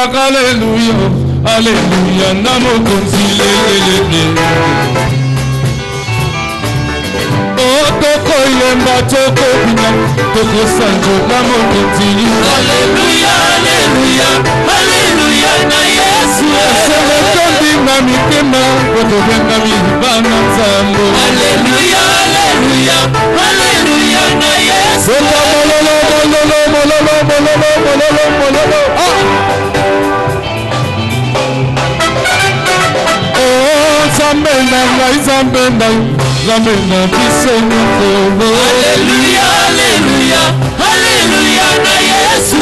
Alléluia, Alléluia, Namo Konzile. Oh, Toko Yemba, Toko Bina, Toko Sanjo, Namo Konzile. Alléluia, Alléluia, Alléluia, na Yesu. Sele Tondi Nami Kema, Koto Benami Bana Zambo. Alléluia, Alléluia, Alléluia, na Yesu. Mololo, mololo, mololo, mololo, mololo, mololo. Alléluia, Alléluia, Alléluia, na Yesu.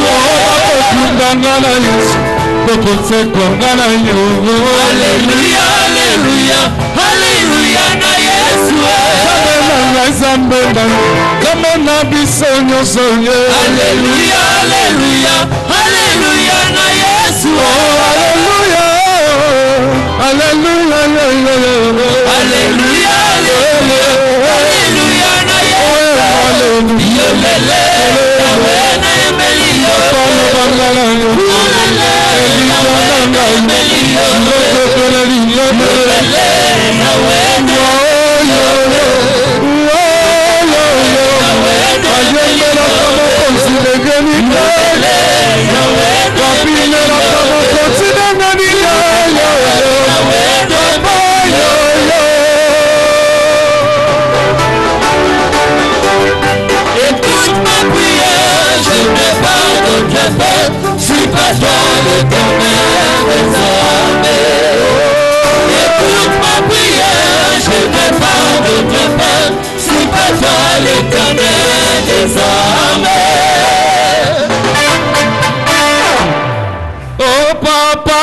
Alléluia, Alléluia, Alléluia, na Yesu. Alléluia, Alléluia, Alléluia, na Yesu. Alléluia, Alléluia, Alléluia, Alléluia, na suis pas toi l'éternel des armées. Écoute ma prière, je n'ai pas d'autre père. Suis pas toi l'éternel des armées. Oh papa,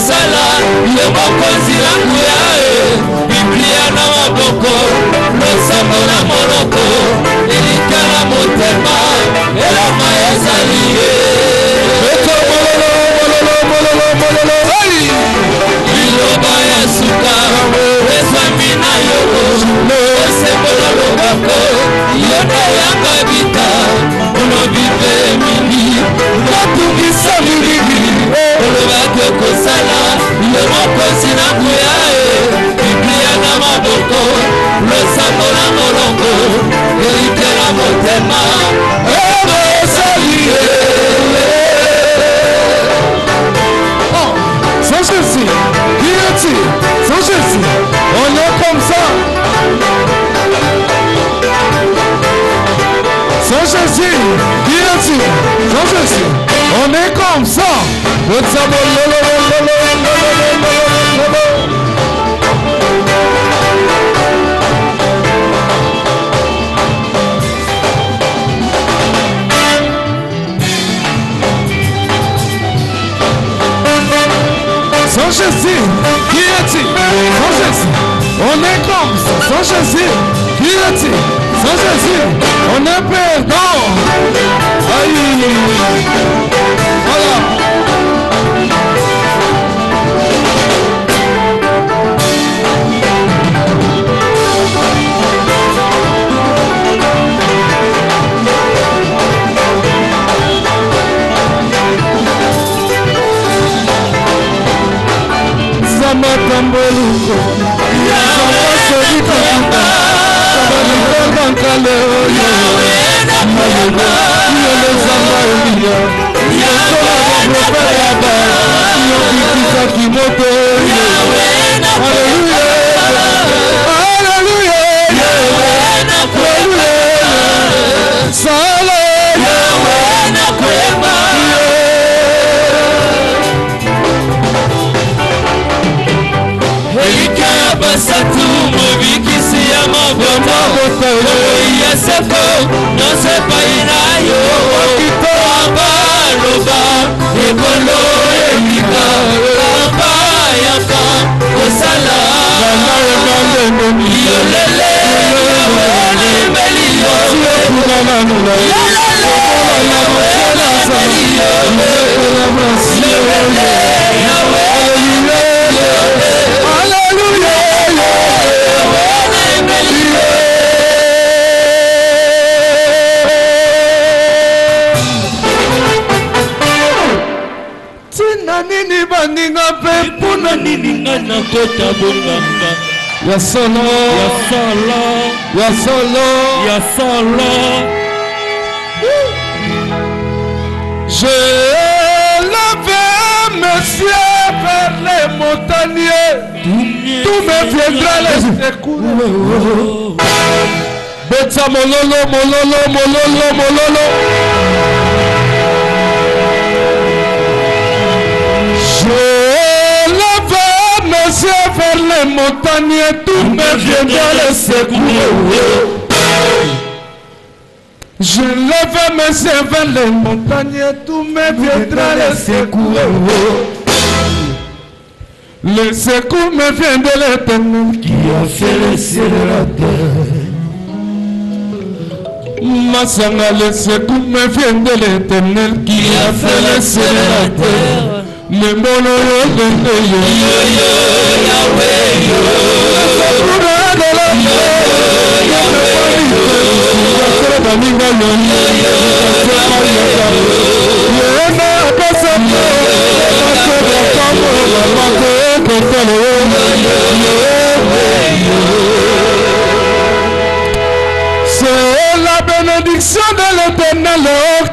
Sala, le mokozi langu yae, Biblia na maboko, losambo na monoko, elikala motema, elama ezaliye. Liloba ya suka, eswami na yoko, losembo na lobako, yote yanga bita, ulobi pe mingi, natungisa mingi, olobaki okosala ye mokosi na nguya e biblia na maboko losambo na molongo elikela motema ebosali ye. Sans Jésus, qui est-il? Sans Jésus, on est comme ça. Sans Jésus, qui est-il? Sans Jésus, on est comme ça. Sans Jésus, qui est-il? Sans Jésus, on est comme ça. Sans Jésus, qui est-il? Sans Jésus, on est perdant. Aïe, voilà. Matamboliko Samasolika Sabanikale basatu mobikisi ya mabota ya seko nose painayo aba loba ekolo elika aba yaka kosala yolele nini baninga pe puna nini ngana kota bonganga ya solo ya solo ya solo ya solo je l'avais monsieur vers les montagnes tout me viendra les secours betsa mololo mololo mololo mololo vers les montagnes, tout me viendra les secours. Je lève mes yeux vers les montagnes, tout me viendra les secours. Le secours me vient de l'Éternel qui a fait le ciel et la terre. Masanga, le secours me vient de l'Éternel qui a fait le ciel et la terre. Le mono yo Yahweh yo c'est la bénédiction de l'Éternel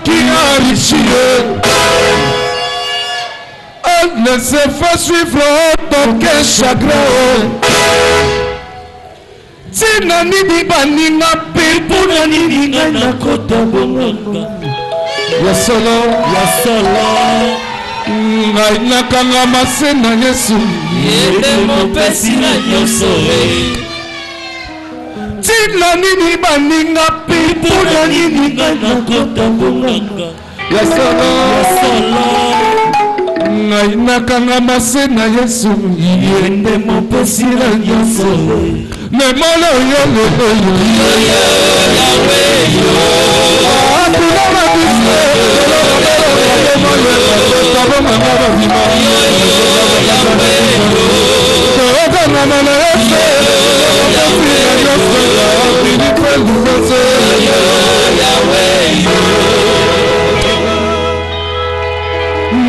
qui enrichit. Ne se fait suivre aucun chagrin. Tina nini baninga pipuna nini ngana kota bonga. Ya solo ngai nakanga masena Yesu. Yende mopesi na nyoso. Tina nini baninga pipuna nini ngana kota bonga. Ya solo ngai nakanga masena Yesu yende mopesi na nyoso memolo yo Yahweh yo atuna mabise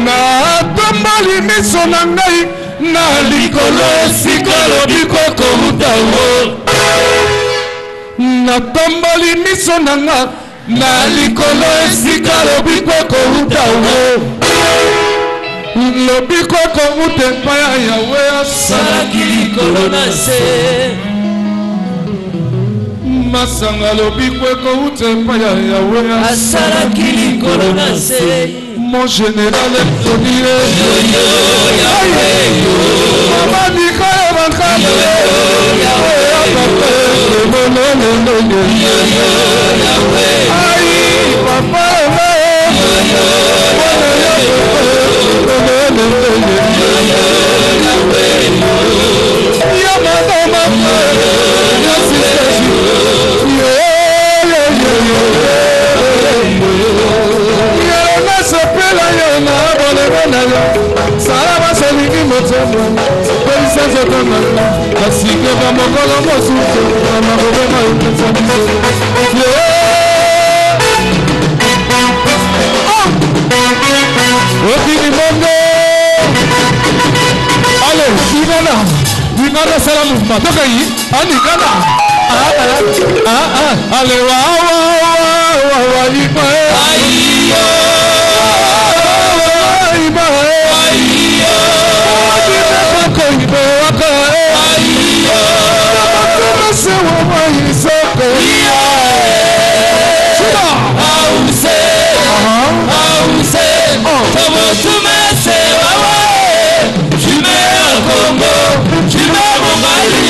Natambali miso na ngai na likolo esika lobiko kouta wo. Natambali miso na ngai na likolo esika lobiko kouta wo. Lobiko kouta epai ya Yahweh asalaki likolo na se. Masanga lobiko kouta epai ya Yahweh asalaki likolo na se. Mon général est connu. Salama seliki motema Pelisa zotama Kasike ba mokolo mosuto Mama gobema utensa biso Okini mongo Allez, Dingana sala mouvement Toka yi, Dingana Allez, wa Tu mets un Congo, tu mets mon mari.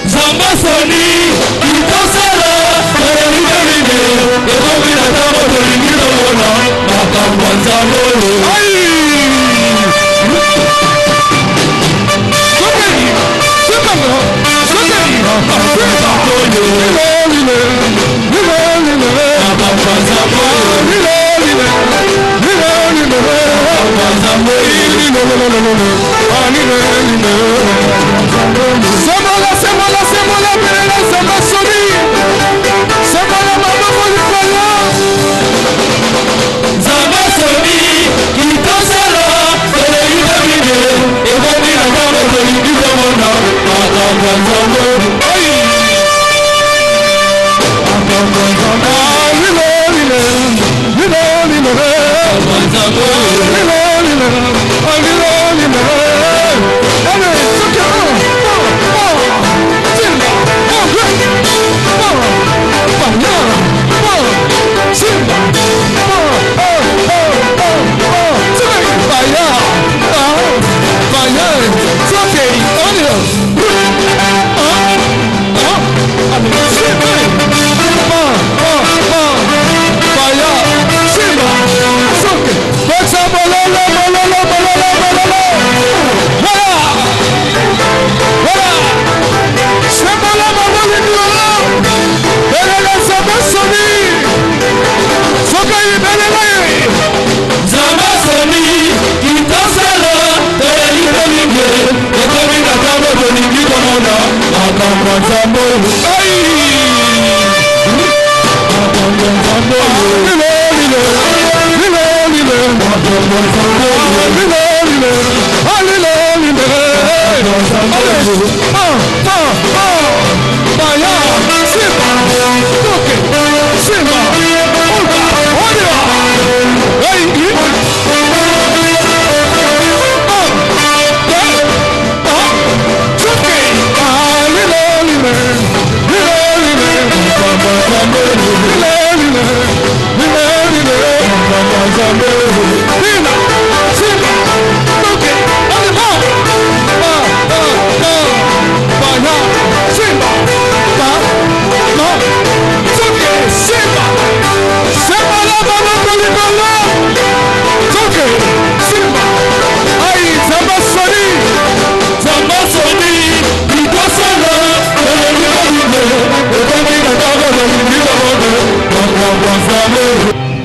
Zamba Soli, il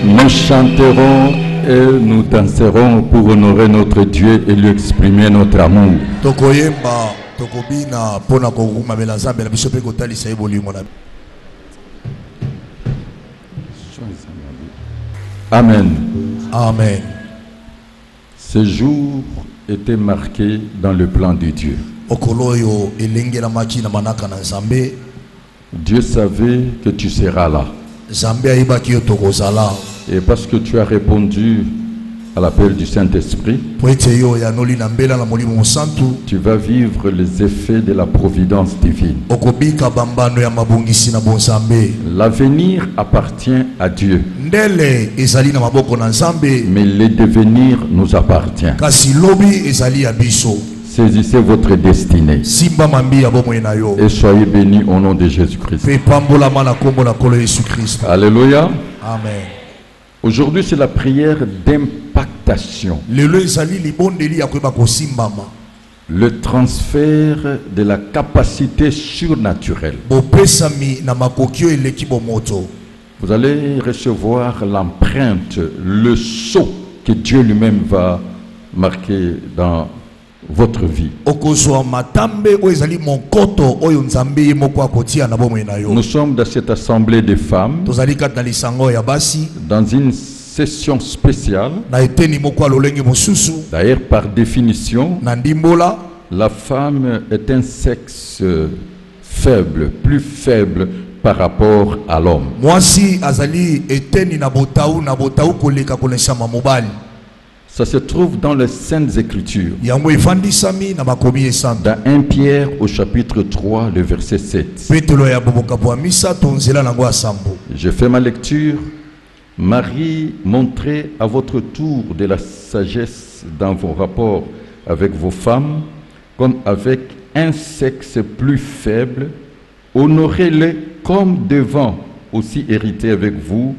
Nous chanterons et nous danserons pour honorer notre Dieu et lui exprimer notre amour. Tokoyemba, tokobina, pona koguma belazambe na bisope kotali sa bolingo na. Amen. Amen. Ce jour était marqué dans le plan de Dieu. Okoloyo elengela maki na manaka na Nzambe. Dieu savait que tu seras là. Nzambe ayibaki yo tokozala. Et parce que tu as répondu à l'appel du Saint-Esprit, tu vas vivre les effets de la providence divine. L'avenir appartient à Dieu, mais le devenir nous appartient. Saisissez votre destinée et soyez bénis au nom de Jésus-Christ. Alléluia. Amen. Aujourd'hui, c'est la prière d'impactation. Le transfert de la capacité surnaturelle. Vous allez recevoir l'empreinte, le sceau que Dieu lui-même va marquer dans votre vie. Nous sommes dans cette assemblée de femmes, dans une session spéciale. D'ailleurs, par définition, la femme est un sexe faible, plus faible par rapport à l'homme. Ça se trouve dans les Saintes Écritures. Dans 1 Pierre au chapitre 3, le verset 7. Je fais ma lecture. Marie, montrez à votre tour de la sagesse dans vos rapports avec vos femmes, comme avec un sexe plus faible. Honorez-les comme devant aussi hériter avec vous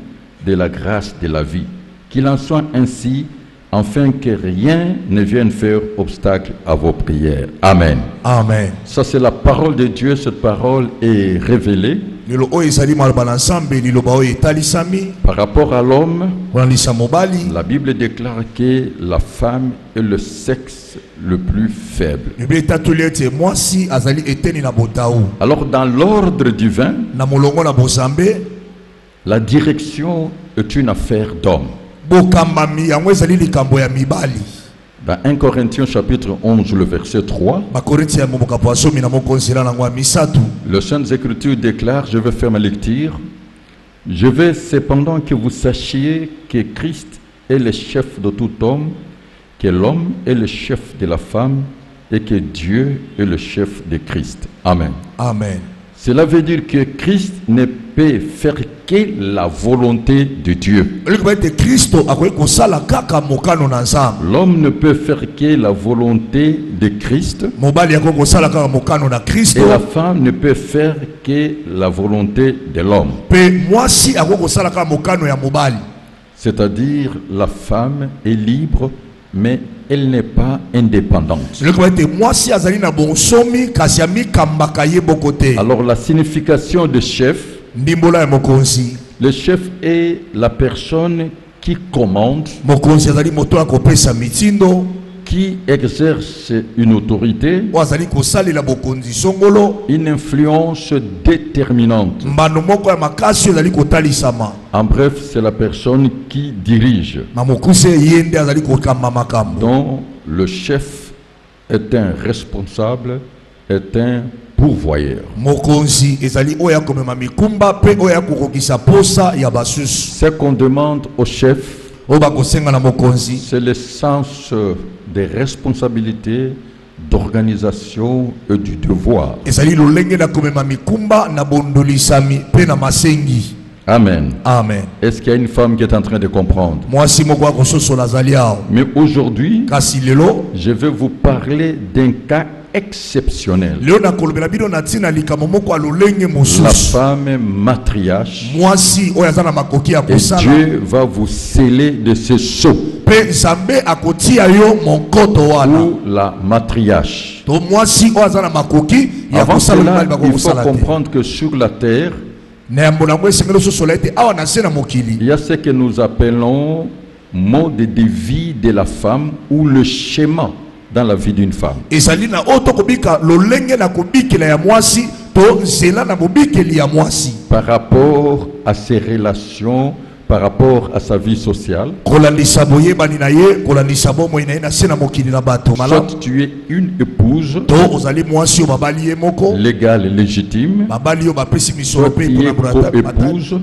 de la grâce de la vie. Qu'il en soit ainsi, afin que rien ne vienne faire obstacle à vos prières. Amen. Amen. Ça, c'est la parole de Dieu. Cette parole est révélée. Par rapport à l'homme, la Bible déclare que la femme est le sexe le plus faible. Alors, dans l'ordre divin, la direction est une affaire d'homme. Dans 1 Corinthiens chapitre 11, le verset 3, le Saint Écriture déclare, je vais faire ma lecture, je veux cependant que vous sachiez que Christ est le chef de tout homme, que l'homme est le chef de la femme et que Dieu est le chef de Christ. Amen. Amen. Cela veut dire que Christ ne peut faire que la volonté de Dieu. L'homme ne peut faire que la volonté de Christ. Et la femme ne peut faire que la volonté de l'homme. C'est-à-dire la femme est libre, mais elle n'est pas indépendante. Alors la signification de chef, le chef est la personne qui commande, qui exerce une autorité, une influence déterminante. En bref, c'est la personne qui dirige. Donc, le chef est un responsable, est un pourvoyeur. Ce qu'on demande au chef, c'est le sens des responsabilités, d'organisation et du devoir. Amen. Amen. Est-ce qu'il y a une femme qui est en train de comprendre? Mais aujourd'hui, je vais vous parler d'un cas exceptionnel. La femme matriarche. Et Dieu va vous sceller de ce sceau. Ou la matriarche. Avant cela, il faut comprendre que sur la terre, Il y a ce que nous appelons mode de vie de la femme ou le schéma dans la vie d'une femme. Par rapport à ses relations, par rapport à sa vie sociale. Soit tu es une épouse légale et légitime, soit tu es co-épouse,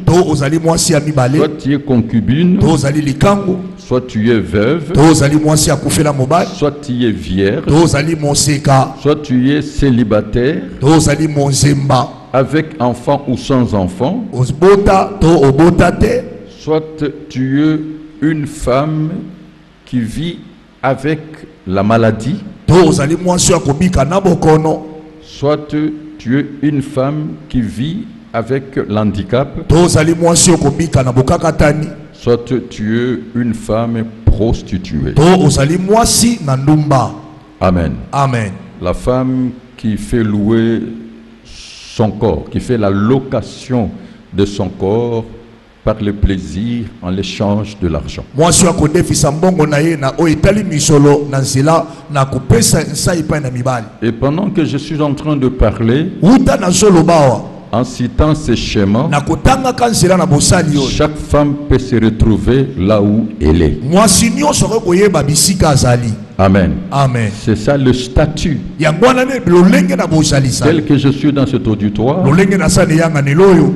soit tu es concubine, soit tu es veuve, soit tu es vierge, soit tu es célibataire, avec enfant ou sans enfant, soit tu es une femme qui vit avec la maladie, soit tu es une femme qui vit avec l'handicap, soit tu es une femme prostituée. Amen. Amen. La femme qui fait louer son corps, qui fait la location de son corps par le plaisir en l'échange de l'argent. Et pendant que je suis en train de parler, en citant ces schémas, chaque femme peut se retrouver là où elle est. Amen. Amen. C'est ça le statut. Tel que je suis dans cet auditoire,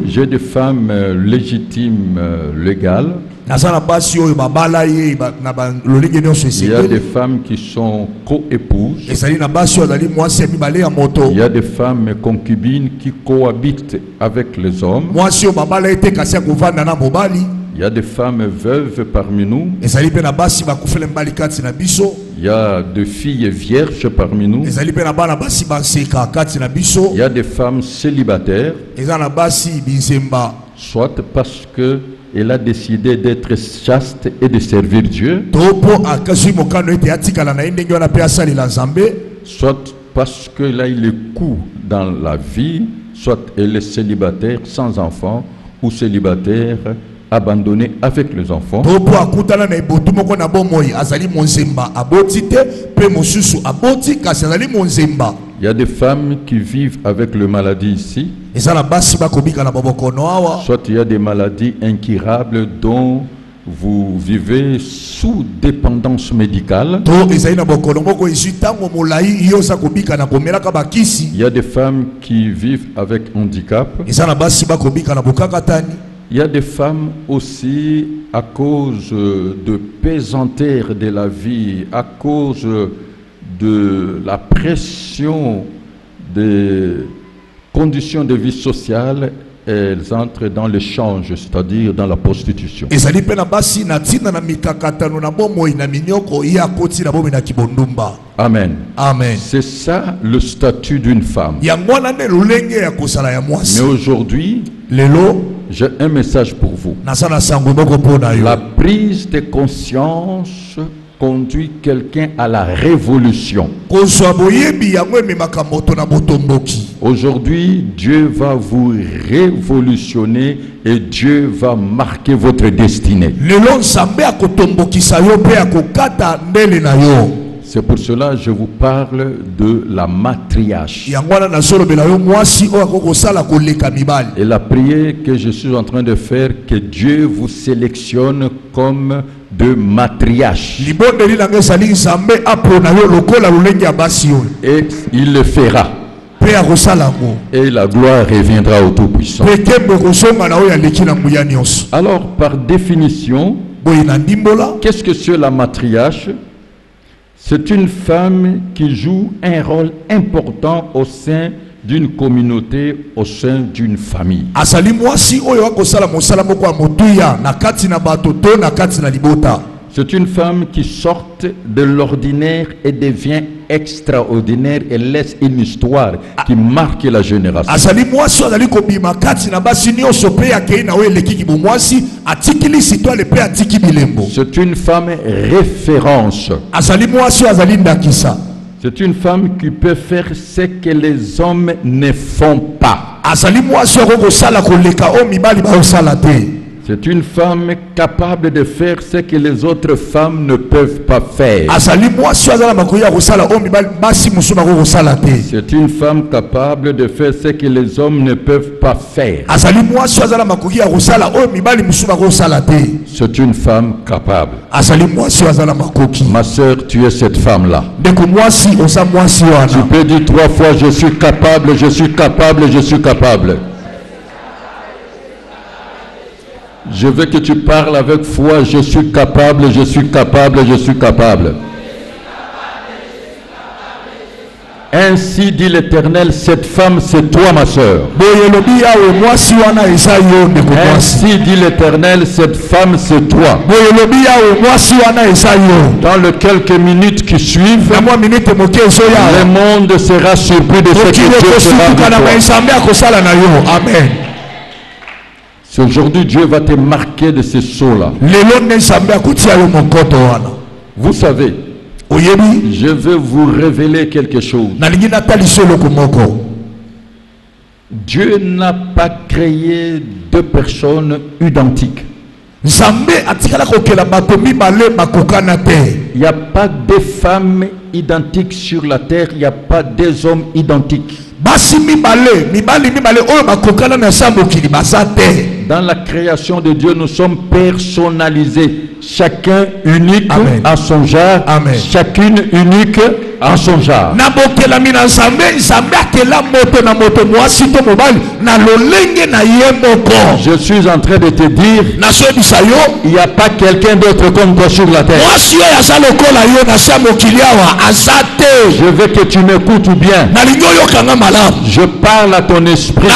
j'ai des femmes légitimes, légales. Il y a des femmes qui sont co-épouses. Il y a des femmes concubines qui cohabitent avec les hommes. Il y a des femmes veuves parmi nous. Il y a des filles vierges parmi nous. Il y a des femmes célibataires. Soit parce qu'elle a décidé d'être chaste et de servir Dieu. Soit parce qu'elle a eu le coup dans la vie. Soit elle est célibataire sans enfant ou célibataire abandonné avec les enfants. Il y a des femmes qui vivent avec les maladies ici. Soit il y a des maladies incurables dont vous vivez sous dépendance médicale. Il y a des femmes qui vivent avec handicap. Il y a des femmes aussi à cause de pesanteur de la vie, à cause de la pression des conditions de vie sociale, elles entrent dans l'échange, c'est-à-dire dans la prostitution. Amen. Amen. C'est ça le statut d'une femme. Mais aujourd'hui, j'ai un message pour vous. La prise de conscience conduit quelqu'un à la révolution. Aujourd'hui, Dieu va vous révolutionner et Dieu va marquer votre destinée. C'est pour cela que je vous parle de la matriarche. Et la prière que je suis en train de faire, que Dieu vous sélectionne comme de matriarche. Et il le fera. Et la gloire reviendra au Tout-Puissant. Alors, par définition, qu'est-ce que c'est la matriarche? C'est une femme qui joue un rôle important au sein d'une communauté, au sein d'une famille. C'est une femme qui sort de l'ordinaire et devient extraordinaire et laisse une histoire qui marque la génération. C'est une femme référence. C'est une femme qui peut faire ce que les hommes ne font pas. C'est une femme capable de faire ce que les autres femmes ne peuvent pas faire. C'est une femme capable de faire ce que les hommes ne peuvent pas faire. C'est une femme capable. Ma soeur, tu es cette femme-là. Tu peux dire 3 fois, je suis capable, je suis capable, je suis capable. Je veux que tu parles avec foi, je suis capable, je suis capable, je suis capable. Ainsi dit l'Éternel, cette femme c'est toi ma soeur. Ainsi dit l'Éternel, cette femme c'est toi. Dans les quelques minutes qui suivent, le monde sera surpris de ce que Dieu fera. Amen. Aujourd'hui, Dieu va te marquer de ce saut-là. Vous savez, je veux vous révéler quelque chose. Dieu n'a pas créé 2 personnes identiques. Il n'y a pas 2 femmes identiques sur la terre, il n'y a pas 2 hommes identiques. Dans la création de Dieu, nous sommes personnalisés. Chacun unique. Amen. À son genre. Amen. Chacune unique à son genre. Je suis en train de te dire, il n'y a pas quelqu'un d'autre comme toi sur la terre. Je veux que tu m'écoutes bien. Je parle à ton esprit.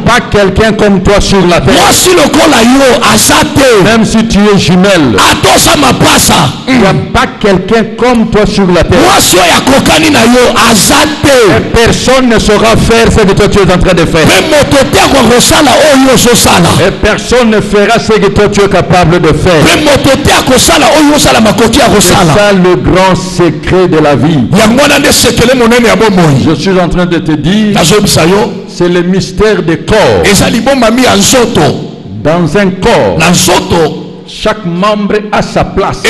Pas quelqu'un comme toi sur la terre. Même si tu es jumelle, il n'y a pas quelqu'un comme toi sur la terre. Et personne ne saura faire ce que toi tu es en train de faire. Et personne ne fera ce que toi tu es capable de faire. C'est ça le grand secret de la vie. Je suis en train de te dire, c'est le mystère des corps. Dans un corps, chaque membre a sa place.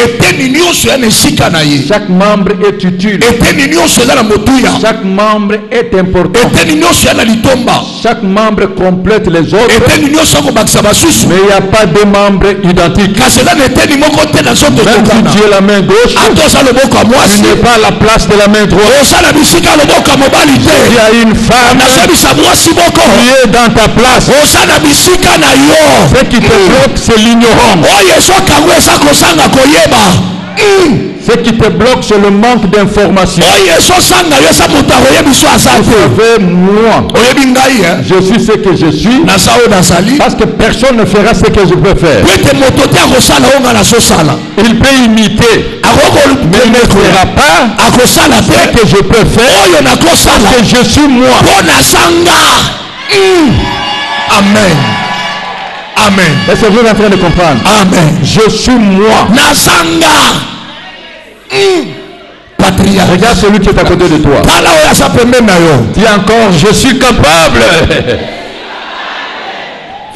Chaque membre est utile. Chaque membre est important. Chaque membre complète les autres. Mais il n'y a pas de membres identiques. Même si tu es la main gauche, tu n'es pas à la place de la main droite. Il y a une femme qui est dans ta place. Ce qui te bloque, c'est l'ignorance. Ce qui te bloque, c'est le manque d'information. Vous savez, moi, je suis ce que je suis parce que personne ne fera ce que je peux faire. Il peut imiter, mais il ne fera pas ce que je peux faire parce que je suis moi. Amen. Amen. Est-ce que vous êtes en train de comprendre? Amen. Je suis moi. Regarde celui qui est à côté de toi. Dis encore, je suis capable.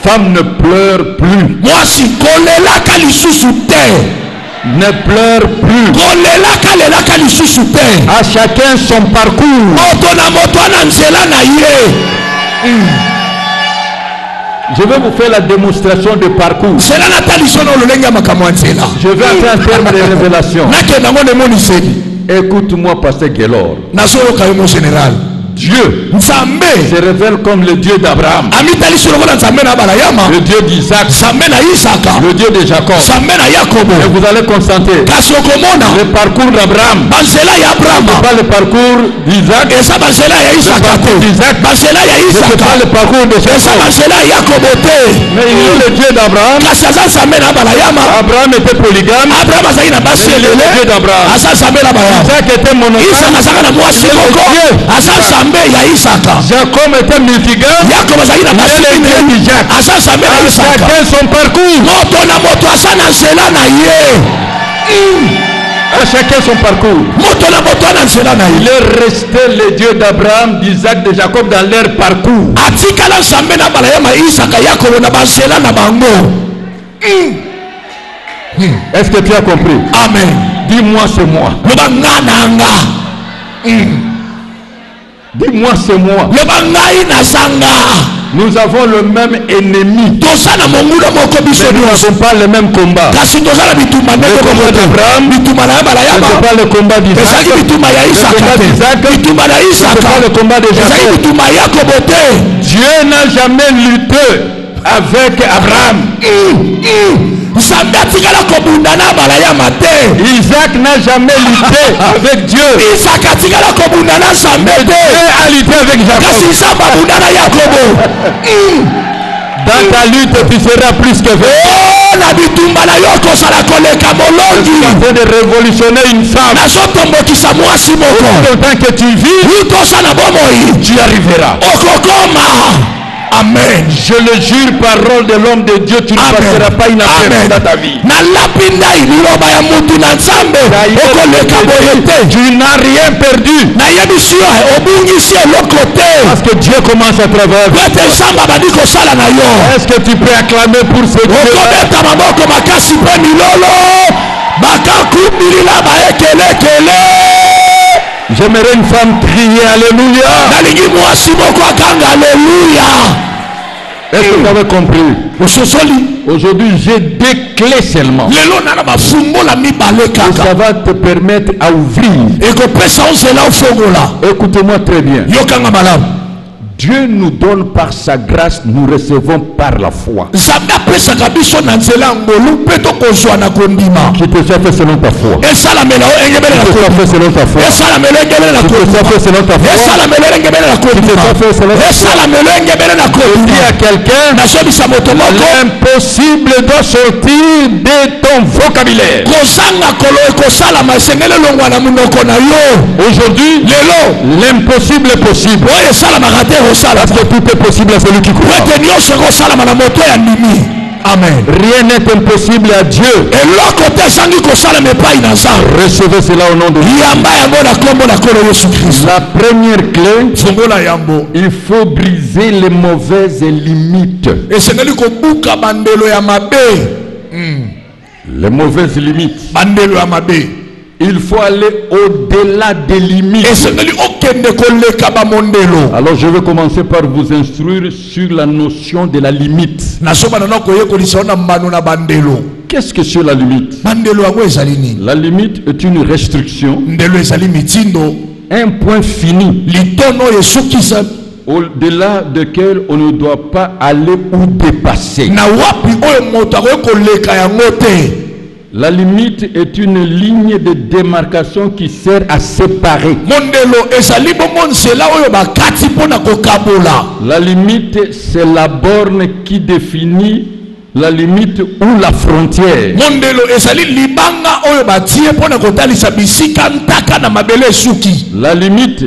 Femme, ne pleure plus. Ne pleure plus. À chacun son parcours. Je vais vous faire la démonstration de parcours. Je vais entrer en termes de révélation. Écoute-moi, pasteur Guélor. Dieu se révèle comme le Dieu d'Abraham, le Dieu d'Isaac, le Dieu de Jacob. Et vous allez constater le parcours d'Abraham, pas le parcours d'Isaac, le parcours d'Isaac, pas le parcours de Jacob. Mais il est le Dieu d'Abraham. Abraham était polygame, mais il est le Dieu d'Abraham. Isaac était monogame, Jacob était multigame, il est le Dieu d'Isaac. Chacun son parcours. À chacun son parcours. Il est resté le Dieu d'Abraham, d'Isaac, de Jacob dans leur parcours. Est-ce que tu as compris? Amen. Dis-moi c'est moi. Dis-moi c'est moi. Nous avons le même ennemi. Mais nous n'avons pas le même combat. Le combat d'Abraham, ce n'est pas le combat d'Isaac. Le combat d'Isaac, ce n'est pas le combat de Jacob. Dieu n'a jamais lutté avec Abraham. Isaac n'a jamais lutté avec Dieu. Mais Dieu a lutté avec Jacob. Dans ta lutte, tu seras plus que vainqueur. Tu es en train de révolutionner une femme. Autant que tu vis, tu arriveras. Amen. Je le jure, parole de l'homme de Dieu, tu ne passeras pas inaperçu dans ta vie. Tu n'as rien perdu. Parce que Dieu commence à travailler. Est-ce que tu peux acclamer pour ce Dieu? J'aimerais une femme crier Alléluia. Est-ce que vous avez compris? Aujourd'hui, j'ai des clés seulement. Et ça va te permettre à ouvrir. Écoutez-moi très bien. Dieu nous donne par sa grâce, nous recevons par la foi. Qui te soit fait selon ta foi. Qui te soit fait selon ta foi. Qui te soit fait selon ta foi. Qui te soit fait selon ta foi. Je dis à quelqu'un, l'impossible doit sortir de ton vocabulaire. Aujourd'hui, l'impossible est possible. Parce que tout est possible à celui qui croit. Amen. Rien n'est impossible à Dieu. Recevez cela au nom de Jésus. La première clé, il faut briser les mauvaises limites. Les mauvaises limites. Il faut aller au-delà des limites. Alors je vais commencer par vous instruire sur la notion de la limite. Qu'est-ce que c'est la limite? La limite est une restriction, un point fini, au-delà duquel on ne doit pas aller ou dépasser. La limite est une ligne de démarcation qui sert à séparer. La limite, c'est la borne qui définit la limite ou la frontière. La limite,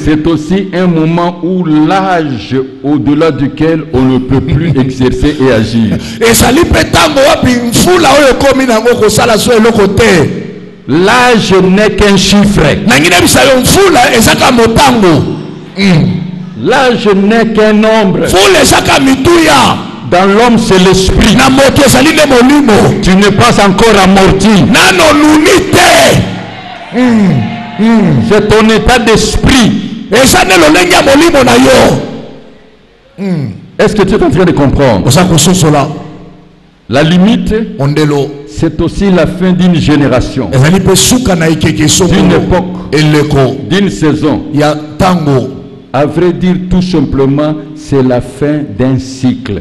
c'est aussi un moment où l'âge au-delà duquel on ne peut plus exercer et agir. L'âge n'est qu'un chiffre. L'âge n'est qu'un nombre. Dans l'homme, c'est l'esprit. Tu n'es pas encore amorti. C'est ton état d'esprit. Est-ce que tu es en train de comprendre? La limite, c'est aussi la fin d'une génération, d'une époque, d'une saison. À vrai dire, tout simplement, c'est la fin d'un cycle.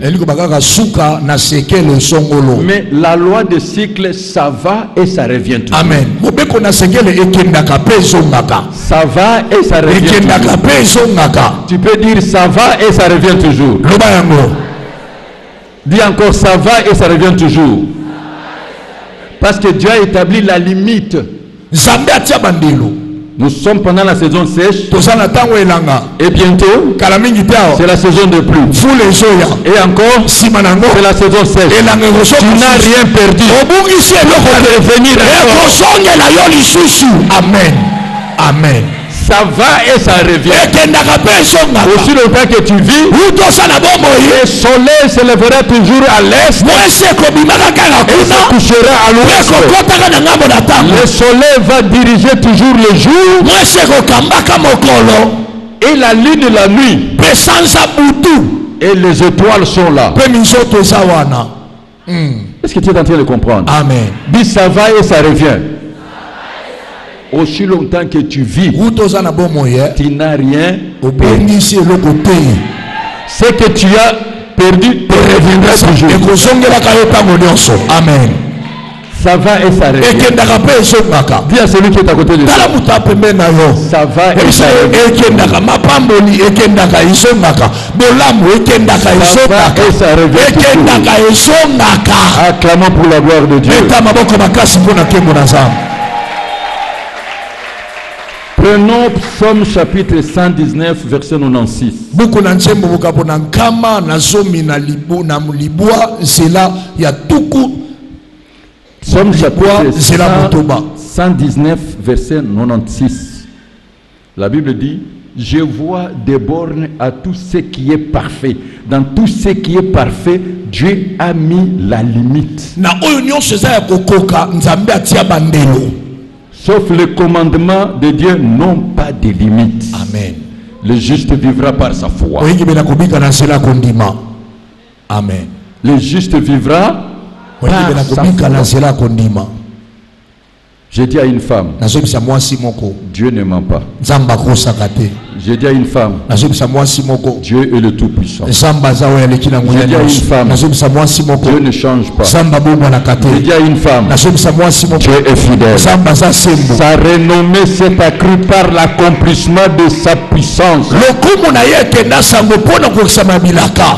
Mais la loi de cycle, ça va et ça revient toujours. Amen. Ça va et ça revient toujours. Tu peux dire ça va et ça revient toujours. Dis encore ça va et ça revient toujours. Parce que Dieu a établi la limite. Nous sommes pendant la saison sèche. tozana tango elanga Et bientôt, kala mingi tao c'est la saison de pluie. fule ezoya Et encore, simanango c'est la saison sèche. elanga Tu n'as rien perdu. obungisi eloko Revenir encore. ekozongela yo lisusu amen amen Ça va et ça revient. ekendaka mpe ezongaka Aussi longtemps que tu vis, utosala bomoi le soleil se lèvera toujours à l'est mwese ekobimaka kaka et se kuna couchera à l'ouest. ekokotaka na ngambo na ntango Le soleil va diriger toujours le jour mwese ekokambaka mokolo et la lune la nuit. mpe sanza butu Et les étoiles sont là. mpe minzoto eza wana Est-ce que tu es en train de comprendre? amen Dis ça va et ça revient. Aussi longtemps que tu vis, utoza na bomoi tu n'as rien. obengisi eloko te Ce que tu as perdu te reviendra toujours. ekozongelaka yo ntango nyonso amen Ça va et ça revient. ekendaka mpe ezongaka Dis à celui qui est à côté de toi. tala moto apembe na yo Ça va et ebiso ça revient. ekendaka mapamboli ekendaka ezongaka bolamu ekendaka Ça va ezongaka et ça revient ekendaka ezongaka Acclamons pour la gloire de Dieu. eta maboko makasi mpo na nkembo na nzambe. Prenons Psaume chapitre 119, verset 96. buku na nzembo bukapo na nkama na zomi na libwa nzela ya tuku Psaume chapitre Zela Motoba. 119, verset 96. La Bible dit, je vois des bornes à tout ce qui est parfait. Dans tout ce qui est parfait, Dieu a mis la limite. na oyo nyonso eza ya kokoka nzambe atia bandelo. Sauf les commandements de Dieu n'ont pas de limite. Amen. Le juste vivra par sa foi. Oyingi bena kobika na nzela kondima. Amen. Le juste vivra Oyingi bena par sa kobika na foi. nzela kondima. J'ai dit à une femme, Nazobisa mwasi moko Dieu ne ment pas. nzamba kosaka te. J'ai dit à une femme, Nazobisa mwasi moko Dieu est le Tout-Puissant. nzamba za oyo aleki na nguya J'ai dit à une nyonso. femme, Nazobisa mwasi moko Dieu ne change pas. nzamba bomwanaka J'ai te. dit à une femme, Nazobisa mwasi moko Dieu est fidèle. nzamba za sembo. Sa renommée s'est accrue par l'accomplissement de sa puissance. lokumu na ye ekenda sango mpo na kokisama bilaka.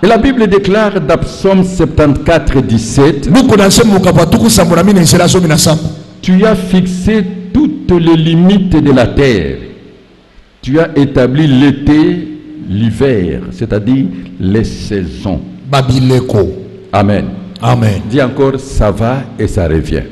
Et la Bible déclare dans Psaume 74, 17, buku na nzembo bukapo tuku sambo na mine nzela zomi na sambo. tu as fixé toutes les limites de la terre. Tu as établi l'été, l'hiver, c'est-à-dire les saisons. Babileko. Amen. Amen. Dis encore, ça va et ça revient.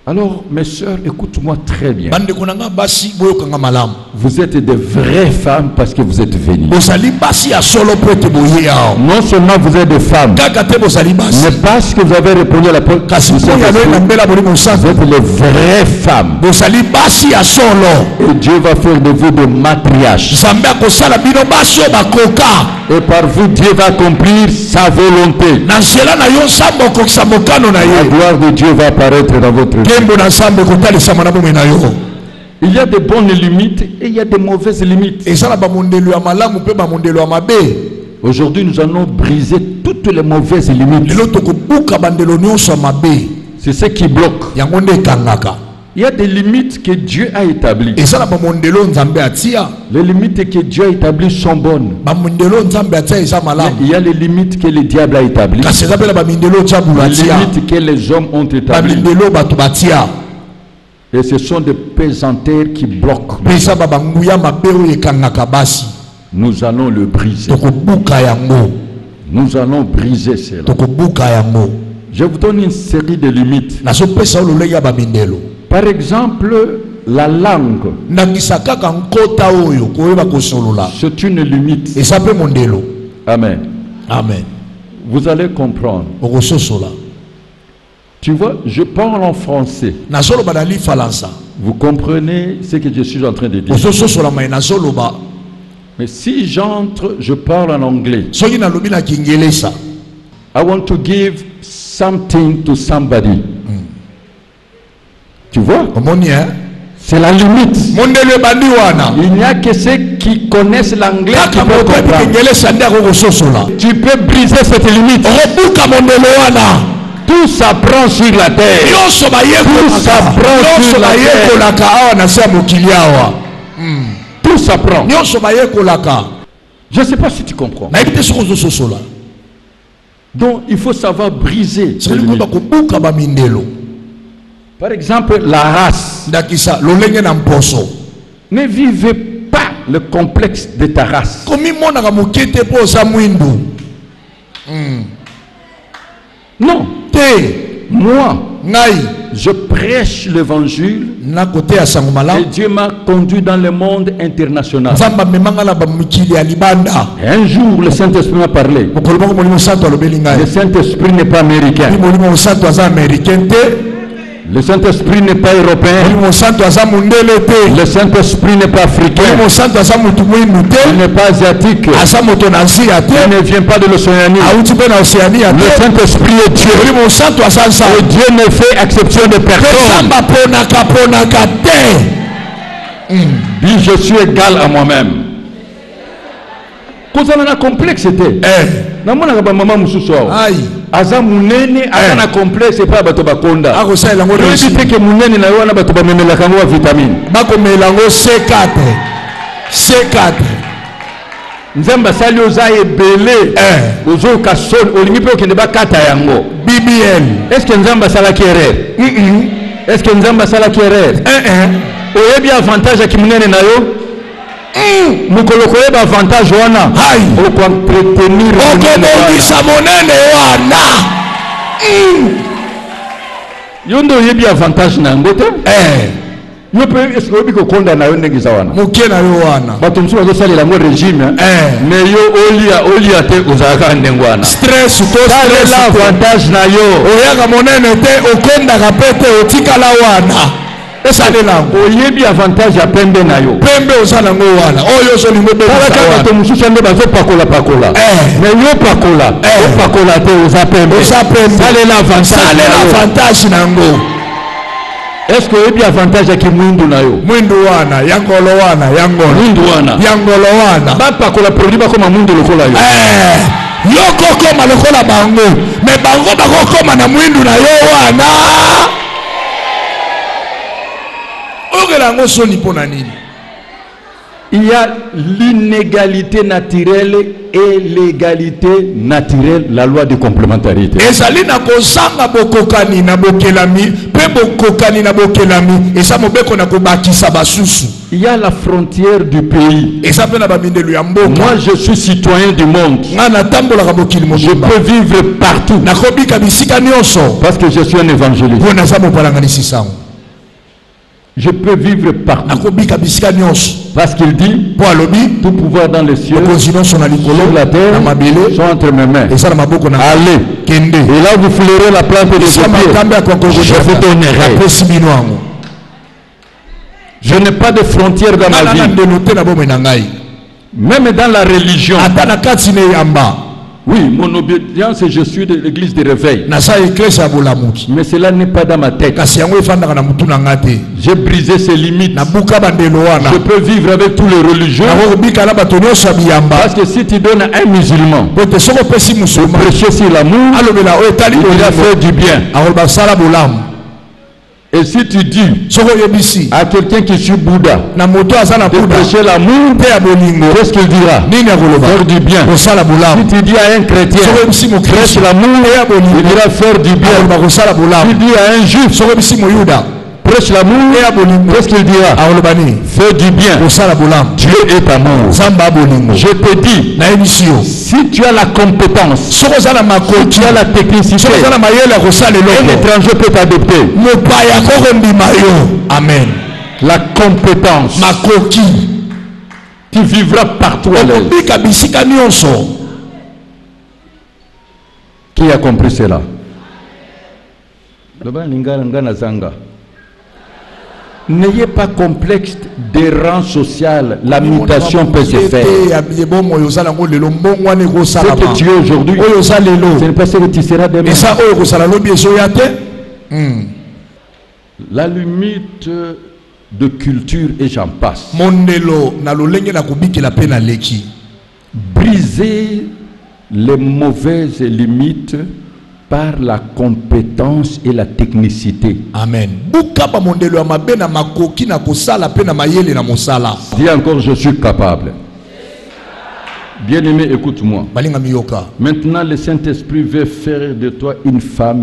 Alors, mes sœurs, écoute-moi très bien. bandeko nanga basi boyokanga malamu. Vous êtes des vraies femmes parce que vous êtes venues. bozali basi ya solo po ete boye awa. Non seulement vous êtes des femmes, kaka te bozali basi. mais parce que vous avez répondu à la porte, kasi vous mpo ya loyi na mbela bolimo êtes sanza. les vraies femmes. bozali basi ya solo. Et Dieu va faire de vous des matriarches. nzambe akosala bino basi oyo bakoka. Et par vous, Dieu va accomplir sa volonté. na nzela na yo nzambe okokisa mokano na La ye. gloire de Dieu va apparaître dans votre vie. nkembo na nzambe ekotalisama na bomoi na yo. Il y a de bonnes limites et il y a de mauvaises limites. eza na bamondelo ya malamu mpe bamondelo ya mabe. Aujourd'hui, nous allons briser toutes les mauvaises limites. lelo tokobuka bandelo nyonso ya mabe. C'est ce qui bloque. yango nde ekangaka. Il y a des limites que Dieu a établies. eza na bamondelo nzambe atia. Les limites que Dieu a établies sont bonnes. bamondelo nzambe atia eza malamu. Il y a les limites que le diable a établies. kasi eza mpe na bamindelo diabulu Les atia. limites que les hommes ont établies. bamindelo bato batia. Et ce sont des pesanteurs qui bloquent. mpe eza babanguya mabe oyo ekangaka basi. Nous allons le briser. tokobuka yango. Nous allons briser cela. tokobuka yango. Je vous donne une série de limites. nazopesa yo lolenge ya bamindelo. Par exemple, la langue, ndakisa kaka nkota oyo koyeba kosolola. c'est une limite. eza mpe mondelo. Amen. amen. Vous allez comprendre. okososola. Tu vois, je parle en français. nazoloba na lifalansa. Vous comprenez ce que je suis en train de dire. ozososola mai nazoloba. Mais si j'entre, je parle en anglais. soki nalobi na kingelesa. I want to give something to somebody. Tu vois, omoni c'est la limite. mondelo ebandi wana. Il n'y a que ceux qui connaissent l'anglais qui kaka peuvent moto comprendre. ekingelesa nde akokososola. Tu peux briser cette limite. okobuka mondelo wana. Tout s'apprend sur la terre. nyonso Tout s'apprend sur la terre. bayekolaka awa na se ya mokili awa. Tout s'apprend. nyonso bayekolaka. Je ne sais pas si tu comprends. nayebi te soki ozososola. Donc, il faut savoir briser ces soki limites. koba kobuka bamindelo. Par exemple, la race. Ndakisa lolenge na mposo. Ne vivez pas le complexe de ta race. Komi mona ka mokete po za mwindu. Non. Te Moi, ngai je prêche l'évangile na kote ya sango malamu. et Dieu m'a conduit dans le monde international. Nzamba memanga na ba mukili ya libanda. Un jour, le Saint-Esprit m'a parlé. Mokolo moko molimo santo alobeli ngai. Le Saint-Esprit n'est pas américain. Ni molimo santo aza américain te. Le Saint-Esprit n'est pas européen. Molimo santo aza mundele te. Le Saint-Esprit n'est pas africain. Molimo santo aza mutu mwindu te. Il n'est pas asiatique. Aza moto na Asia te. Il ne vient pas de l'Océanie. Auti pe na Oceania Le te. Saint-Esprit est Dieu. Molimo santo aza nsa. Et Dieu ne fait exception de personne. Nzamba ponaka te. Dit, je suis égal à moi-même. Quand on a un complexe, c'était. Namona ba mama mususu awo. Aïe. Aza munene, aza na complexe pas bato bakonda. Ako sa elango Je réussi. dis que munene na wana bato bamemela kango wa vitamine. Bako melango C4. C4. Nzamba sali oza ebele. Ozo kasoni olingi pe okende bakata yango. BBL. Est-ce que Nzamba sala ki erreur? Est-ce que Nzamba sala ki erreur? Oyebi avantage ya kimunene na yo? Mukolo koyeba avantage wana. Aïe. Oko entretenir. Okobongisa monene wana. Yondo oyebi avantage na yango te? Yo pe est-ce que oyebi kokonda na yo ndenge za wana? Moke na yo wana. Bato mosusu bazosalela yango régime. Mais yo olia te ozalaka ndenge wana. Stress to stress. Salela avantage na yo. Oyaka monene te okondaka pe te otikala wana. Oyebi avantage ya pembe na yo. Pembe osala ngo wana. Oyo so lingo be. Kaka bato mosusu nde bazopakola pakola. Mais yo pakola. Pakola te oza pembe. Salela avantage na ngo. Est-ce que oyebi avantage ya kimwindu na yo? Mwindu wana, yangolo wana, yangolo. Mwindu wana. Yangolo wana. Bapakola produit bakoma mwindu lokola yo. Yoko koma lokola bango. Mais bango bako koma na mwindu na yo wana. Il y a l'inégalité naturelle et l'égalité naturelle, la loi de complémentarité. Il y a la frontière du pays. Moi, je suis citoyen du monde. Je peux vivre partout parce que je suis un évangéliste. Je peux vivre partout. Parce qu'il dit, tout pouvoir dans les cieux, sur la terre, sont entre mes mains. Allez. Et là, vous foulerez la plante de vos pieds. Je vous donnerai. Je n'ai pas de frontières dans ma vie. Même dans la religion. Oui, mon obédience, je suis de l'église de réveil. Mais cela n'est pas dans ma tête. J'ai brisé ses limites. Je peux vivre avec tous les religieux. Parce que si tu donnes à un musulman de prêcher sur l'amour, il va faire du bien. Et si tu dis à quelqu'un qui suit Bouddha de prêcher l'amour, qu'est-ce qu'il dira? Faire du bien. Si tu dis à un chrétien prêche l'amour, il dira faire du bien. Si tu dis à un juif prêche l'amour, qu'est-ce qu'il dira? Fais du bien. Dieu est amour. Je te dis, si tu as la compétence, si tu as la technicité, un étranger peut t'adopter. Amen. La compétence, tu vivras partout à l'aise. Qui a compris cela? N'ayez pas complexe des rangs sociaux, la mutation peut se faire. Ce que tu es aujourd'hui, ce n'est pas ce que tu seras demain. La limite de culture et j'en passe. Briser les mauvaises limites par la compétence et la technicité. Amen. Dis encore, je suis capable. Bien-aimé, écoute-moi. Balinga miyoka. Maintenant, le Saint-Esprit veut faire de toi une femme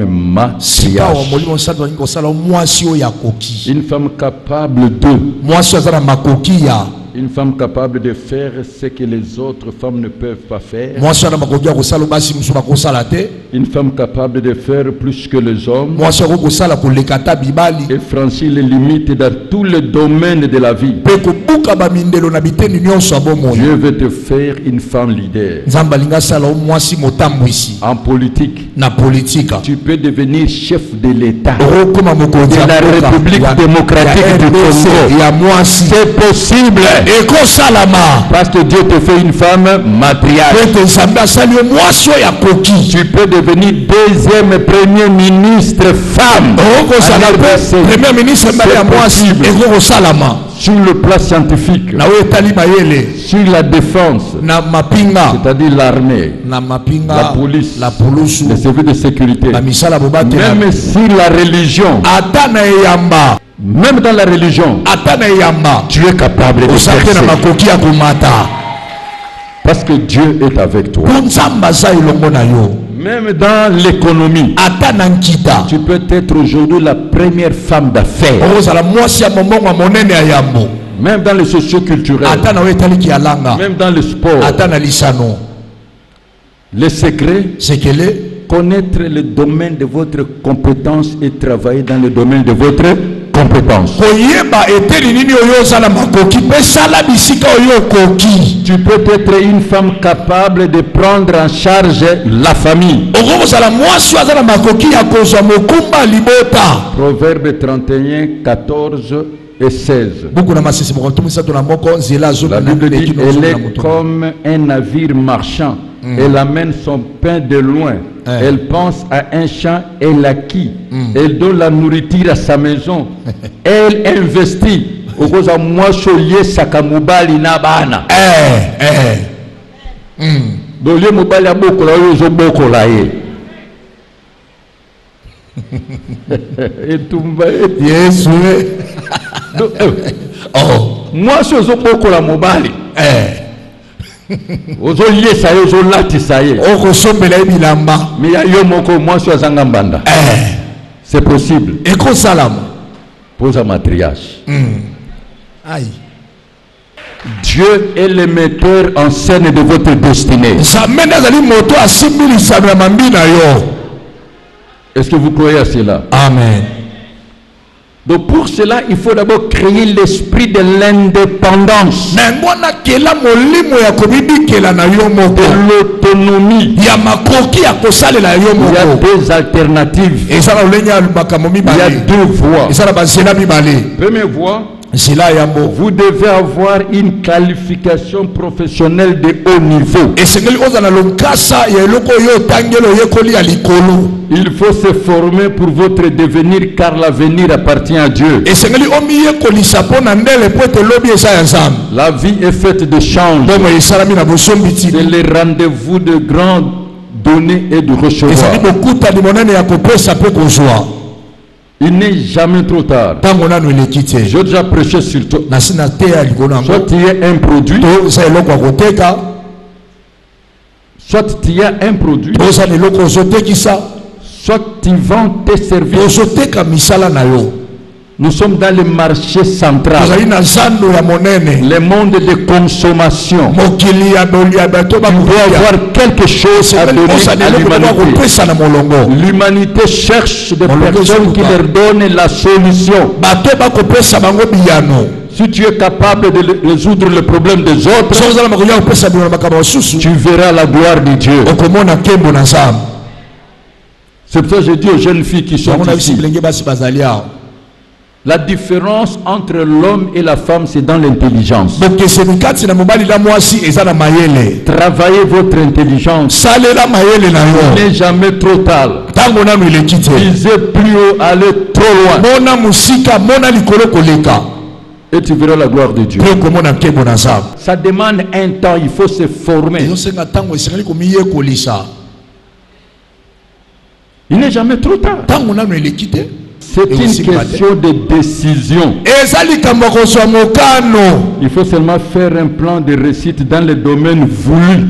Sika wa matriarche. molimo sato ngo sala mwasi o ya koki. Une femme capable de. Mwasi azana makoki ya. Une femme capable de faire ce que les autres femmes ne peuvent pas faire. Mwasi ana makoki ya kosala basi musu bakosala te. Une femme capable de faire plus que les hommes. Mwasi ko kosala ko lekata bibali. Et franchir les limites dans tous les domaines de la vie. Pe ko buka ba mindelo na biteni nyonso abomo. Dieu veut te faire une femme leader. Nzamba linga sala o mwasi motambwisi. En politique. Na politika. Tu peux devenir chef de l'État. De la République démocratique du Congo. C'est possible. Eko salama. Parce que Dieu te fait une femme matriarche. Tu peux devenir deuxième premier ministre femme. Premier ministre sur le plan scientifique, sur la défense, c'est-à-dire l'armée, la police, les services de sécurité, même sur la religion, même dans la religion, tu es capable de faire. Parce que Dieu est avec toi. Même dans l'économie, tu peux être aujourd'hui la première femme d'affaires. Même dans le socio-culturel, même dans le sport. Le secret, c'est connaître le domaine de votre compétence et travailler dans le domaine de votre compétence. Tu peux être une femme capable de prendre en charge la famille. Proverbe 31, 14 et 16. La Bible dit, elle est comme un navire marchand. Elle amène son pain de loin. Elle pense à un champ et l'acquit. Elle donne la nourriture à sa maison. Elle investit. Yes, moi je suis beaucoup la mobile. C'est possible. Pose à matriarche. Dieu est le metteur en scène de votre destinée. Est-ce que vous croyez à cela? Amen. Donc pour cela, il faut d'abord créer l'esprit de l'indépendance, de l'autonomie. Il y a deux alternatives. Il y a deux voies. Première voie, vous devez avoir une qualification professionnelle de haut niveau. Il faut se former pour votre devenir car l'avenir appartient à Dieu. La vie est faite de changes. C'est le rendez-vous de grands donner et de recevoir. Il n'est jamais trop tard. J'ai déjà prêché sur toi. Soit tu es un produit, soit tu as un produit, soit tu vends tes services. Nous sommes dans le marché central, le monde de consommation. Tu dois avoir quelque chose à donner à l'humanité. L'humanité cherche des personnes qui leur donnent la solution. Si tu es capable de résoudre le problème des autres, tu verras la gloire de Dieu. C'est pour ça que je dis aux jeunes filles qui sont ici, la différence entre l'homme et la femme, c'est dans l'intelligence. Travaillez votre intelligence. Il n'est jamais trop tard. Visez plus haut, allez trop loin. Et tu verras la gloire de Dieu. Ça demande un temps, il faut se former. Il n'est jamais trop tard. C'est une question de décision. Il faut seulement faire un plan de réussite dans les domaines voulus.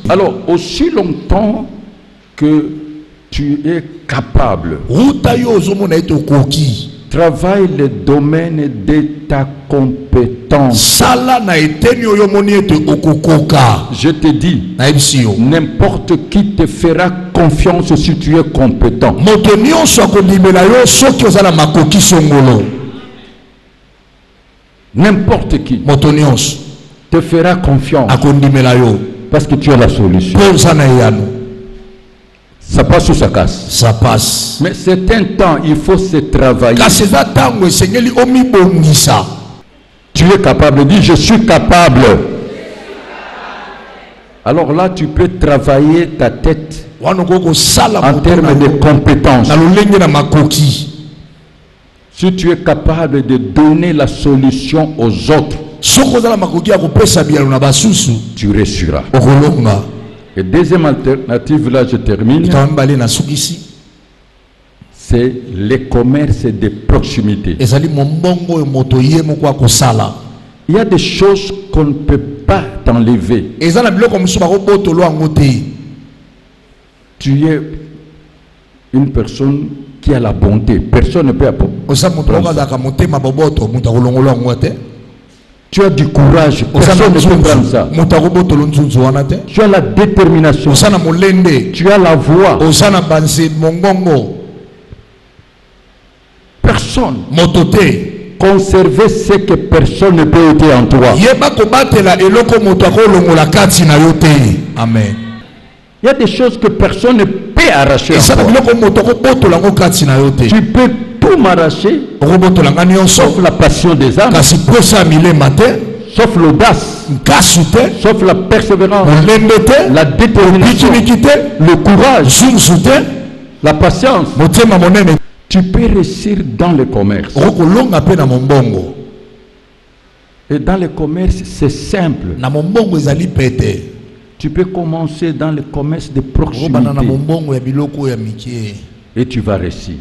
Alors, aussi longtemps que tu es capable, travaille le domaine de ta compétence. Je te dis, n'importe qui te fera confiance si tu es compétent. N'importe qui te fera confiance parce que tu as la solution. Ça passe ou ça casse? Ça passe. Mais c'est un temps, il faut se travailler. Tu es capable, dis je suis capable. Alors là, tu peux travailler ta tête en termes de compétences. Si tu es capable de donner la solution aux autres, tu réussiras. Et deuxième alternative, là je termine, c'est les commerces de proximité. Il y a des choses qu'on ne peut pas t'enlever. Tu es une personne qui a la bonté. Personne ne peut apprendre. Tu as du courage. Personne ne peut prendre ça. Tu as la détermination. Tu as la voix. Personne. Conserver ce que personne ne peut être en toi. Amen. Il y a des choses que personne ne peut arracher. Tu peux tout m'arracher, sauf la passion des âmes, sauf l'audace, sauf la persévérance, la détermination, le courage, la patience. Tu peux réussir dans le commerce. Et dans le commerce, c'est simple. Tu peux commencer dans le commerce de proximité et tu vas réussir.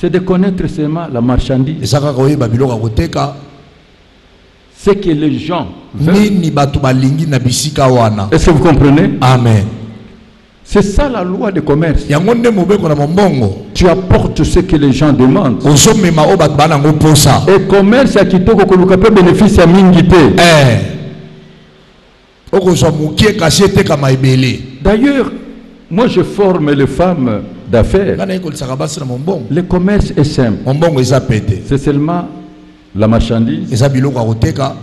C'est de connaître seulement la marchandise. Ce que les gens veulent. Est-ce que vous comprenez? Amen. C'est ça la loi de commerce. Tu apportes ce que les gens demandent. Et commerce à kitoko koluka pe bénéfice à mingite. D'ailleurs, moi je forme les femmes d'affaires. Le commerce est simple. C'est seulement la marchandise,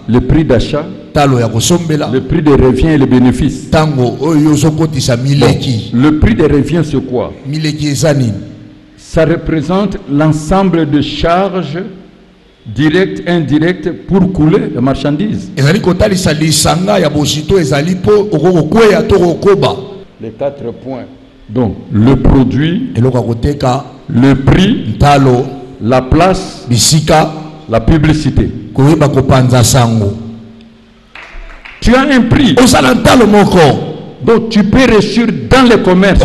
le prix d'achat, le prix de revient et le bénéfice. Bon, le prix de revient c'est quoi? Ça représente l'ensemble de charges direct, indirect pour couler la marchandise. Les 4 points. Donc, le produit, le prix, la place, la publicité. Tu as un prix. Donc, tu peux réussir dans le commerce.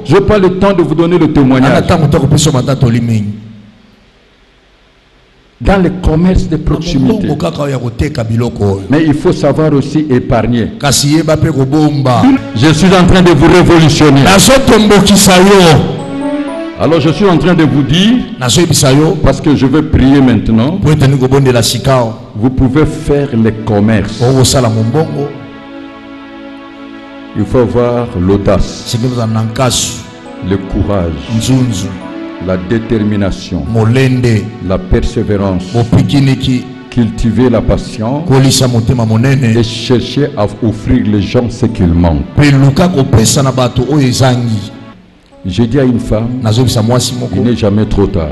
Je n'ai pas le temps de vous donner le témoignage. Dans le commerce de proximité. Mais il faut savoir aussi épargner. Je suis en train de vous révolutionner. Alors je suis en train de vous dire, parce que je vais prier maintenant, vous pouvez faire le commerce. Il faut avoir l'audace, le courage, la détermination, la persévérance, cultiver la patience et chercher à offrir les gens ce qu'ils manquent. J'ai dit à une femme, il n'est jamais trop tard.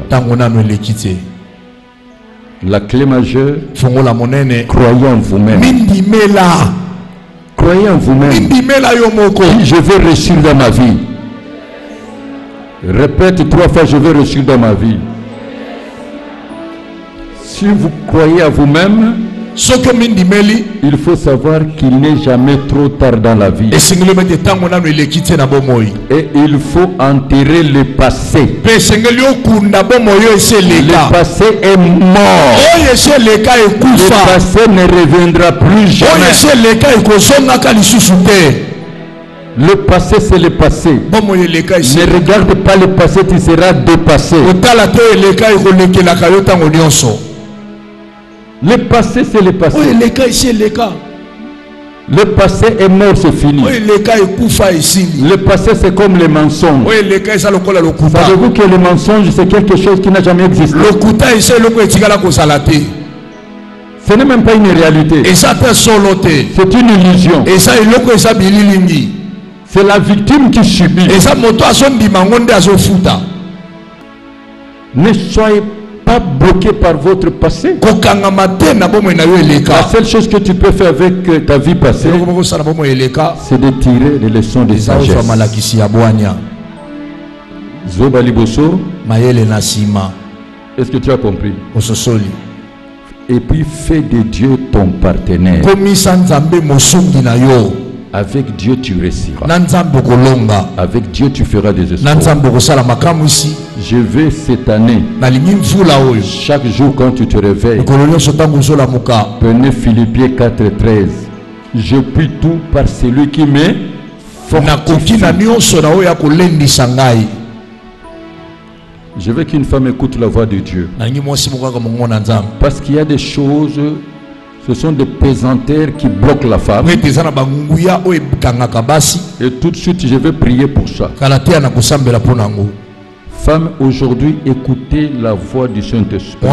La clé majeure, croyez en vous-même. Croyez en vous-même. Je veux réussir dans ma vie. Répète 3 fois, je veux réussir dans ma vie. Si vous croyez à vous-même, Il faut savoir qu'il n'est jamais trop tard dans la vie. Et il faut enterrer le passé. Le passé est mort. Le passé ne reviendra plus jamais. Le passé, c'est le passé. Ne regarde pas le passé, tu seras dépassé. Le passé, c'est le passé. Le passé est mort, c'est fini. Le passé, c'est comme les mensonges. Savez-vous que le mensonge, c'est quelque chose qui n'a jamais existé? Ce n'est même pas une réalité. C'est une illusion. C'est la victime qui subit. Ne soyez pas bloqué par votre passé. La seule chose que tu peux faire avec ta vie passée, c'est de tirer des leçons de sagesse. Zoba liboso. Est-ce que tu as compris? Et puis fais de Dieu ton partenaire. Avec Dieu tu réussiras. Avec Dieu tu feras des espoirs. Je vais cette année, chaque jour quand tu te réveilles, prenez Philippiens 4:13. Je puis tout par celui qui me fortifie. Je veux qu'une femme écoute la voix de Dieu. Parce qu'il y a des choses, ce sont des pesanteurs qui bloquent la femme. Et tout de suite, je vais prier pour ça. Femme, aujourd'hui, écoutez la voix du Saint-Esprit.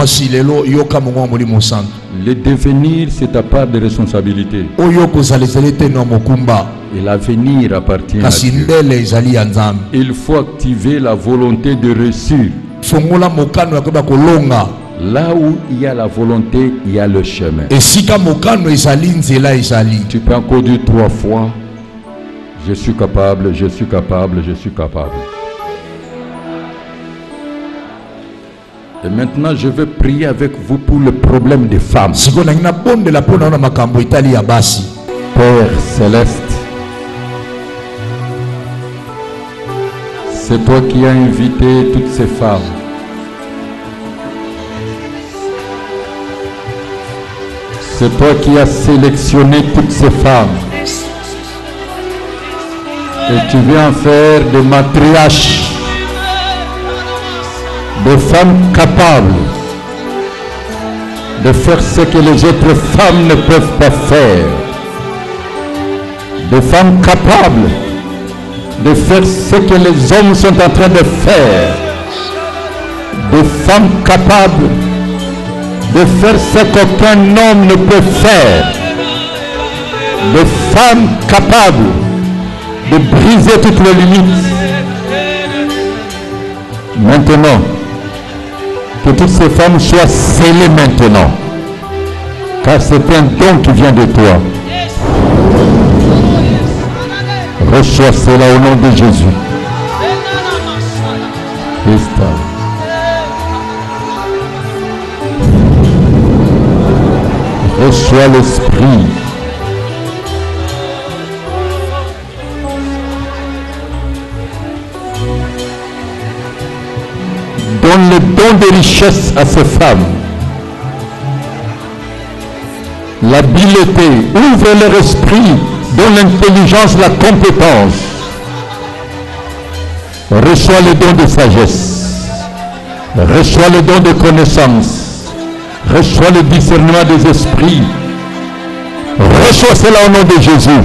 Le devenir, c'est ta part de responsabilité. Et l'avenir appartient à Dieu. Il faut activer la volonté de réussir. Là où il y a la volonté, il y a le chemin. Tu peux encore dire 3 fois: je suis capable, je suis capable, je suis capable. Et maintenant, je vais prier avec vous pour le problème des femmes. Père céleste, c'est toi qui as invité toutes ces femmes. C'est toi qui as sélectionné toutes ces femmes. Et tu viens faire des matriarches, des femmes capables de faire ce que les autres femmes ne peuvent pas faire. Des femmes capables de faire ce que les hommes sont en train de faire. Des femmes capables de faire ce qu'aucun homme ne peut faire. Des femmes capables de briser toutes les limites. Maintenant, que toutes ces femmes soient scellées maintenant, car c'est un don qui vient de toi. Reçois cela au nom de Jésus. Reçois l'Esprit. Donne le don de richesse à ces femmes. L'habileté, ouvre leur esprit, donne l'intelligence, la compétence. Reçois le don de sagesse. Reçois le don de connaissance. Reçois le discernement des esprits. Reçois cela au nom de Jésus.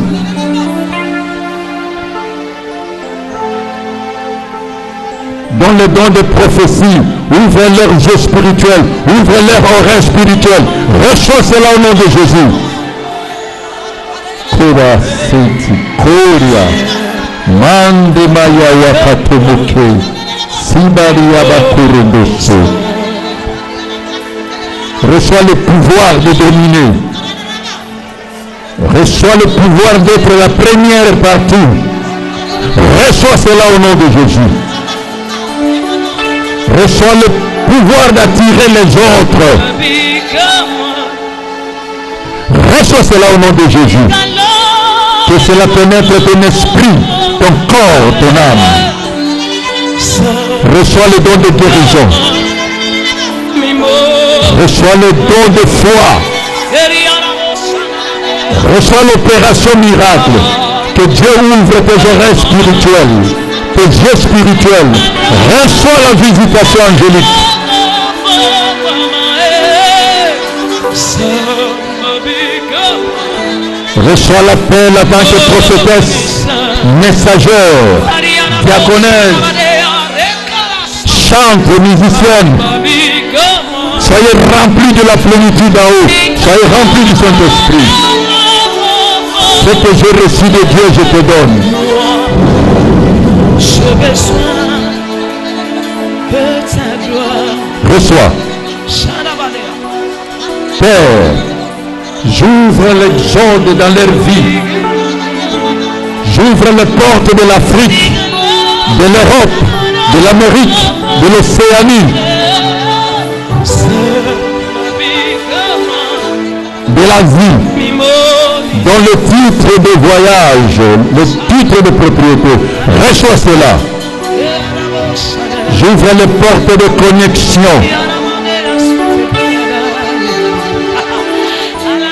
Donne le don de prophétie. Ouvre leurs yeux spirituels. Ouvre leurs oreilles spirituelles. Reçois cela au nom de Jésus. Kura seti koria. Mande maya yakatomoke. Sibaria bakurendoso. Reçois le pouvoir de dominer. Reçois le pouvoir d'être la première partout. Reçois cela au nom de Jésus. Reçois le pouvoir d'attirer les autres. Reçois cela au nom de Jésus. Que cela pénètre ton esprit, ton corps, ton âme. Reçois le don de guérison. Reçois le don de foi. Reçois l'opération miracle. Que Dieu ouvre tes oreilles spirituelles, tes yeux spirituels. Reçois la visitation angélique. Reçois l'appel en tant que prophétesse, messagère, diaconesse, chante, musicienne. Soyez remplis de la plénitude en haut. Soyez remplis du Saint-Esprit. Ce que j'ai reçu de Dieu, je te donne. Reçois. Père, j'ouvre l'exode dans leur vie. J'ouvre les portes de l'Afrique, de l'Europe, de l'Amérique, de l'Océanie, de l'Asie, dans le titre de voyage, le titre de propriété. Reçois cela. J'ouvre les portes de connexion,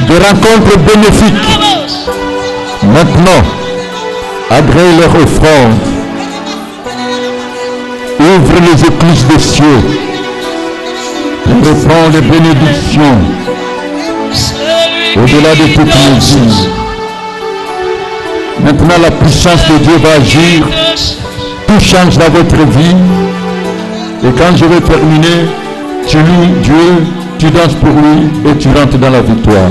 de rencontres bénéfiques. Maintenant, agrée leur offrande. Ouvre les écluses des cieux. Reprends les bénédictions au-delà de toutes mesures. Maintenant, la puissance de Dieu va agir. Tout change dans votre vie. Et quand je vais terminer, tu loues Dieu, tu danses pour lui et tu rentres dans la victoire.